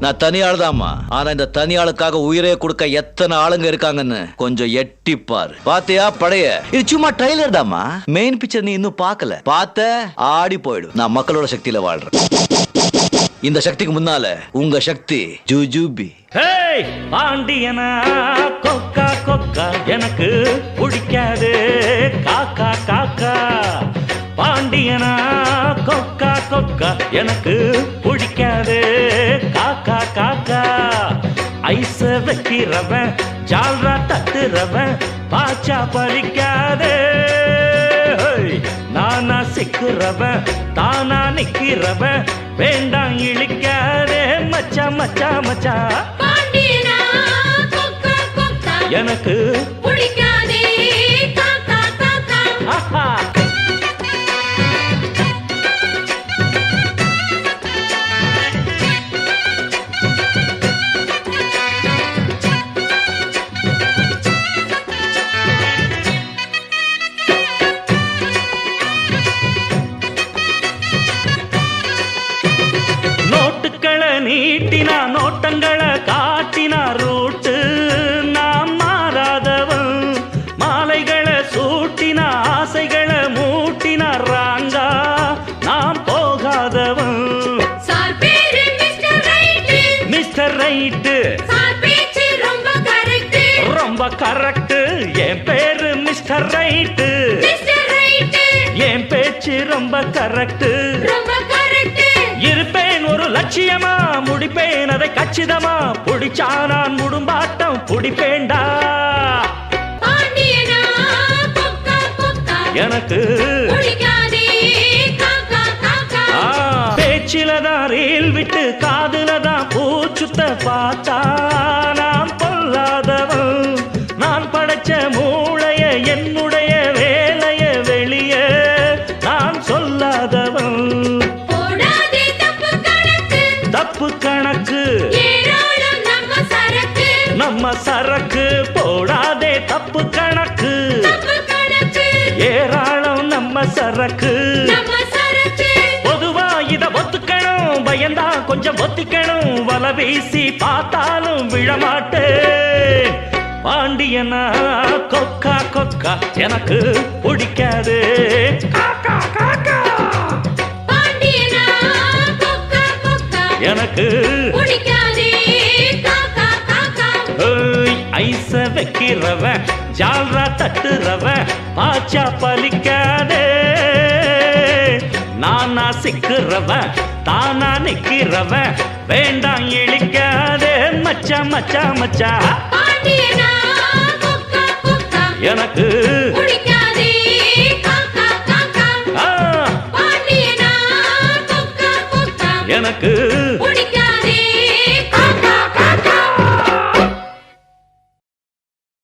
நான் தனியாள் தான்மா. ஆனா இந்த தனியாளுக்காக உயிரே கொடுக்க எத்தனை ஆளுங்க இருக்காங்கன்னு கொஞ்சம் எட்டிப்பார். பாத்தியா படைய? இது சும்மா ட்ரைலர் தான்மா. மெயின் பிக்சர் நீ இன்னும் பார்க்கல. பார்த்த ஆடி போயிடும். நான் மக்களோட சக்தியில வாழ்றேன். இந்த சக்திக்கு முன்னால உங்க சக்தி ஜுஜுபி. பாண்டியனா கொக்கா கொக்கா எனக்கு பிடிக்காது காக்கா காக்கா. பாண்டியனா கொக்கா கொக்கா எனக்கு பிடிக்காது காக்கா காக்கா. ஐச வைக்கிறவன் ஜால்ரா தட்டுறவன் பாச்சா பலிக்காது. நானா சிக்கிறவன் தானா நிக்கிறவன் வேண்டாம் இழிக்காதே மச்சா மச்சா மச்சா. எனக்கு பிடிக்காதே காக்கா காக்கா. ஆஹா. நோட்டுக்களை நீட்டினா நோட்டங்களை காட்டினா ரூட்டு நாம் மாறாதவன். மாலைகளை சூட்டினா ஆசைகளை மூட்டினா ராங்கா நாம் போகாதவன். சார் பேரு mister right. Mister right. Sir பேச்சு ரொம்ப கரெக்ட். ரொம்ப கரெக்ட். என் பேரு மிஸ்டர் ரைட். Mister right. என் பேச்சு ரொம்ப கரெக்ட். ரொம்ப கரெக்ட். இருப்பேன் ஒரு லட்சியமா முடிப்பேன் அதை கச்சிதமா. புடிச்சா நான் முடும்பாட்டம் புடிப்பேண்டா. பாண்டியனா கொக்கா கொக்கா எனக்கு பிடிக்காதே காக்கா காக்கா. பேச்சிலதான் ரீல் விட்டு காதுலதான் பூச்சுத்த பார்த்தா நான் பொல்லாதவன். நான் படைச்ச மூளைய என்னுடைய வேலைய வெளியே நான் சொல்லாதவன். போடாதே தப்பு கணக்கு. தப்பு கணக்கு ஏராளம் நம்ம சரக்கு. நம்ம சரக்கு. போடாதே தப்பு கணக்கு. தப்பு கணக்கு ஏராளம் நம்ம சரக்கு. நம்ம சரக்கு. பொதுவா இத ஒத்துக்கணும். பயந்தா கொஞ்சம் ஒத்திக்கணும். வல வீசி பார்த்தாலும் விழமாட்டேன். பாண்டியனா கொக்கா கொக்கா எனக்கு பிடிக்காது காக்கா காக்கா. பாண்டியனா கொக்கா கொக்கா எனக்கு பிடிக்காதே காக்கா காக்கா. ஐச வைக்கிறவன் ஜால்ரா தட்டுறவன் பாச்சா பலிக்காதே. நானா சிக்கிறவன் தானா நிக்கிறவன் வேண்டாம் இழிக்காதே மச்சா மச்சா மச்சா. பாண்டியனா கொக்கா கொக்கா எனக்கு பிடிக்காதே காக்கா காக்கா. பாண்டியனா கொக்கா கொக்கா எனக்கு